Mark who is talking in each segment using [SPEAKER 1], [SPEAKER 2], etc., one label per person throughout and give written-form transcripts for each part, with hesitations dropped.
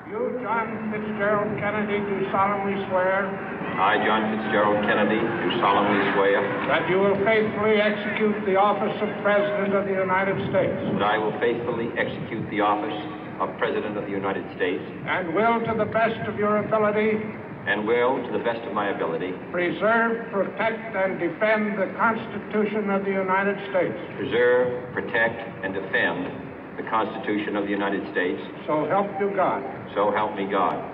[SPEAKER 1] You, John Fitzgerald Kennedy, do solemnly swear.
[SPEAKER 2] I, John Fitzgerald Kennedy, do solemnly swear.
[SPEAKER 1] That you will faithfully execute the office of President of the United States.
[SPEAKER 2] That I will faithfully execute the office of President of the United States.
[SPEAKER 1] And will, to the best of your ability.
[SPEAKER 2] And will, to the best of my ability.
[SPEAKER 1] Preserve, protect, and defend the Constitution of the United States.
[SPEAKER 2] Preserve, protect, and defend the Constitution of the United States.
[SPEAKER 1] So help you God.
[SPEAKER 2] So help me God.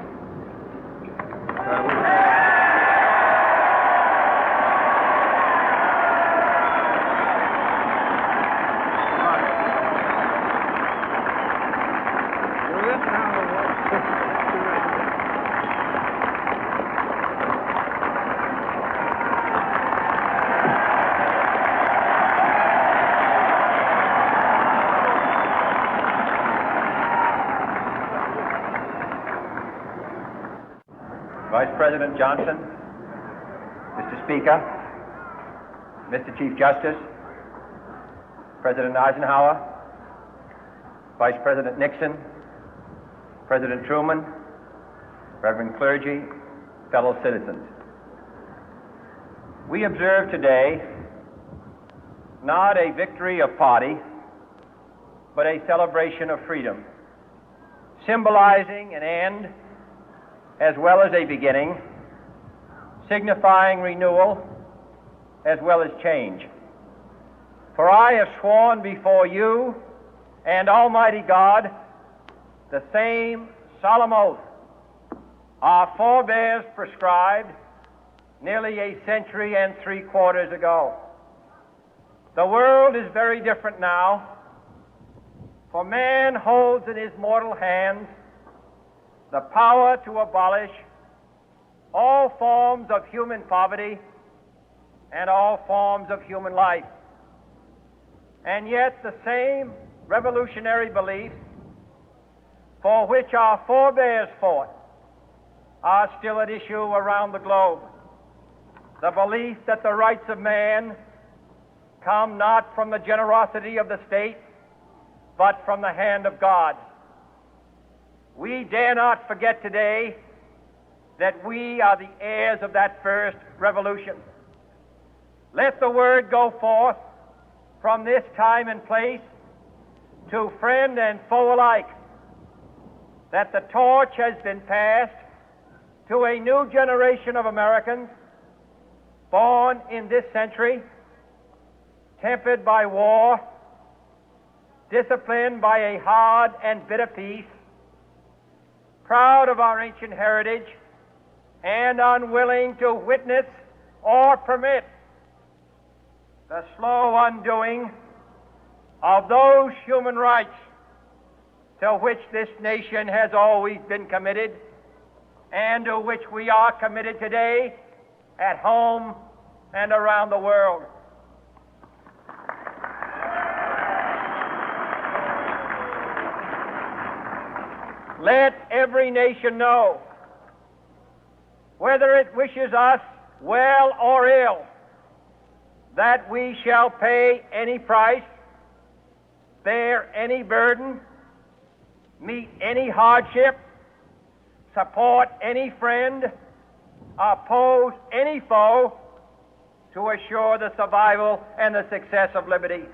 [SPEAKER 3] Vice President Johnson, Mr. Speaker, Mr. Chief Justice, President Eisenhower, Vice President Nixon, President Truman, Reverend clergy, fellow citizens. We observe today not a victory of party, but a celebration of freedom, symbolizing an end as well as a beginning, signifying renewal as well as change. For I have sworn before you and Almighty God the same solemn oath our forebears prescribed nearly a century and 3/4 ago. The world is very different now, for man holds in his mortal hands the power to abolish all forms of human poverty and all forms of human life. And yet the same revolutionary beliefs for which our forebears fought are still at issue around the globe. The belief that the rights of man come not from the generosity of the state, but from the hand of God. We dare not forget today that we are the heirs of that first revolution. Let the word go forth from this time and place to friend and foe alike that the torch has been passed to a new generation of Americans born in this century, tempered by war, disciplined by a hard and bitter peace, proud of our ancient heritage, and unwilling to witness or permit the slow undoing of those human rights to which this nation has always been committed and to which we are committed today at home and around the world. Let every nation know, whether it wishes us well or ill, that we shall pay any price, bear any burden, meet any hardship, support any friend, oppose any foe to assure the survival and the success of liberty.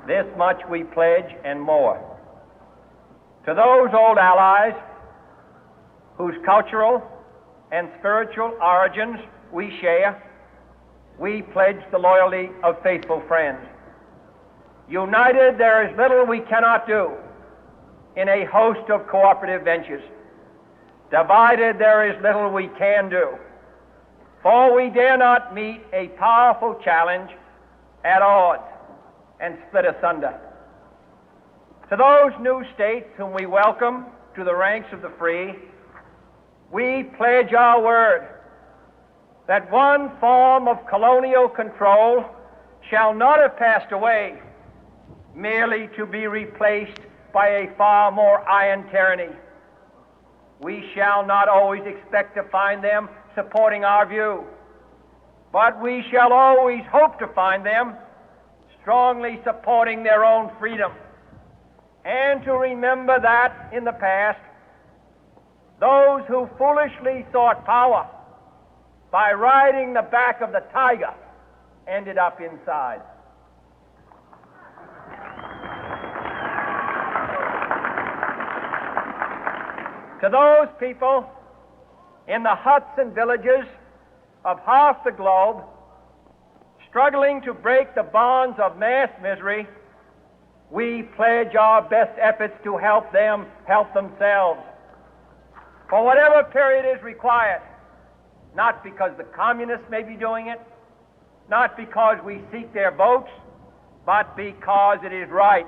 [SPEAKER 3] This much we pledge and more. To those old allies whose cultural and spiritual origins we share, we pledge the loyalty of faithful friends. United, there is little we cannot do in a host of cooperative ventures. Divided, there is little we can do, for we dare not meet a powerful challenge at odds and split asunder. To those new states whom we welcome to the ranks of the free, we pledge our word that one form of colonial control shall not have passed away, merely to be replaced by a far more iron tyranny. We shall not always expect to find them supporting our view, but we shall always hope to find them strongly supporting their own freedom, and to remember that in the past, those who foolishly sought power by riding the back of the tiger ended up inside. To those people in the huts and villages of half the globe struggling to break the bonds of mass misery, we pledge our best efforts to help them help themselves for whatever period is required, not because the communists may be doing it, not because we seek their votes, but because it is right.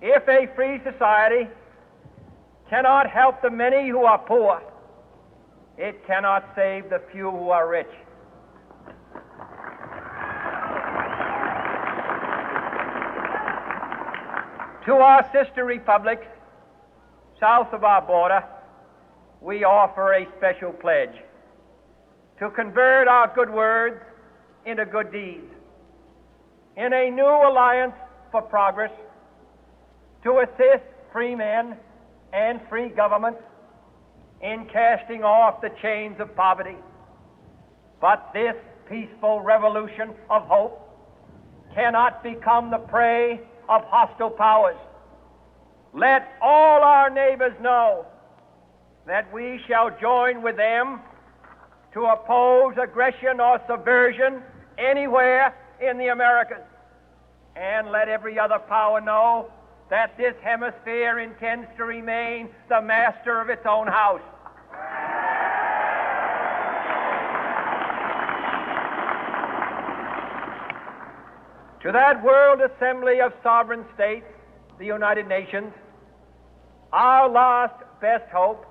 [SPEAKER 3] If a free society cannot help the many who are poor, it cannot save the few who are rich. To our sister republics south of our border, we offer a special pledge to convert our good words into good deeds, in a new alliance for progress, to assist free men and free governments in casting off the chains of poverty. But this peaceful revolution of hope cannot become the prey of hostile powers. Let all our neighbors know that we shall join with them to oppose aggression or subversion anywhere in the Americas. And let every other power know that this hemisphere intends to remain the master of its own house. To that World Assembly of Sovereign States, the United Nations, our last best hope,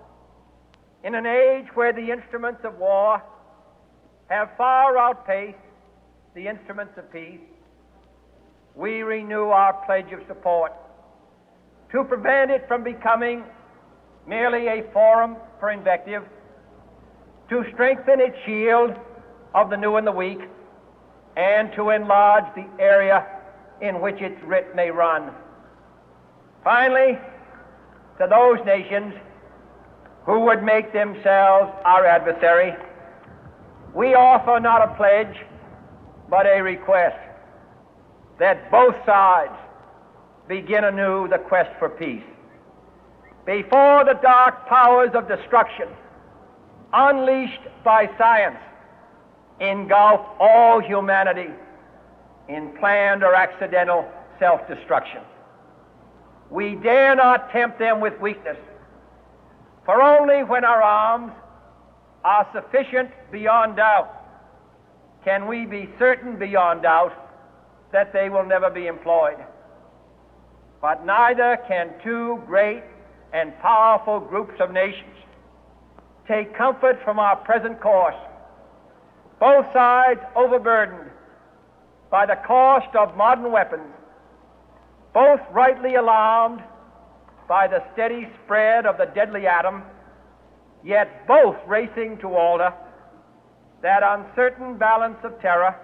[SPEAKER 3] in an age where the instruments of war have far outpaced the instruments of peace, we renew our pledge of support to prevent it from becoming merely a forum for invective, to strengthen its shield of the new and the weak, and to enlarge the area in which its writ may run. Finally, to those nations who would make themselves our adversary, we offer not a pledge, but a request that both sides begin anew the quest for peace. Before the dark powers of destruction, unleashed by science, engulf all humanity in planned or accidental self-destruction, we dare not tempt them with weakness, for only when our arms are sufficient beyond doubt can we be certain beyond doubt that they will never be employed. But neither can two great and powerful groups of nations take comfort from our present course, both sides overburdened by the cost of modern weapons, both rightly alarmed by the steady spread of the deadly atom, yet both racing to alter that uncertain balance of terror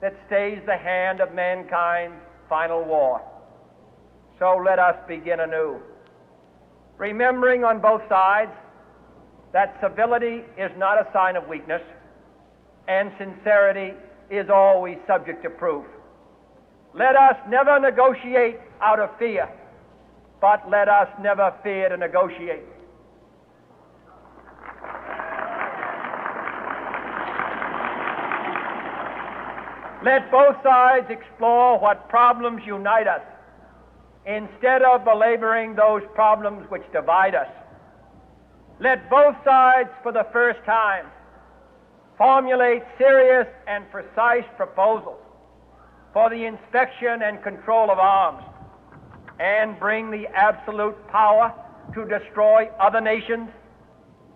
[SPEAKER 3] that stays the hand of mankind's final war. So let us begin anew, remembering on both sides that civility is not a sign of weakness, and sincerity is always subject to proof. Let us never negotiate out of fear, but let us never fear to negotiate. Let both sides explore what problems unite us, instead of belaboring those problems which divide us. Let both sides, for the first time, formulate serious and precise proposals for the inspection and control of arms, and bring the absolute power to destroy other nations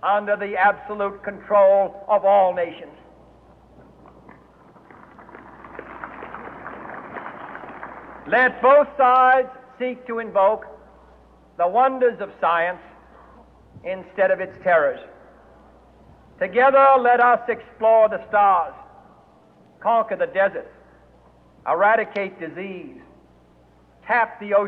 [SPEAKER 3] under the absolute control of all nations. Let both sides seek to invoke the wonders of science instead of its terrors. Together, let us explore the stars, conquer the deserts, eradicate disease, tap the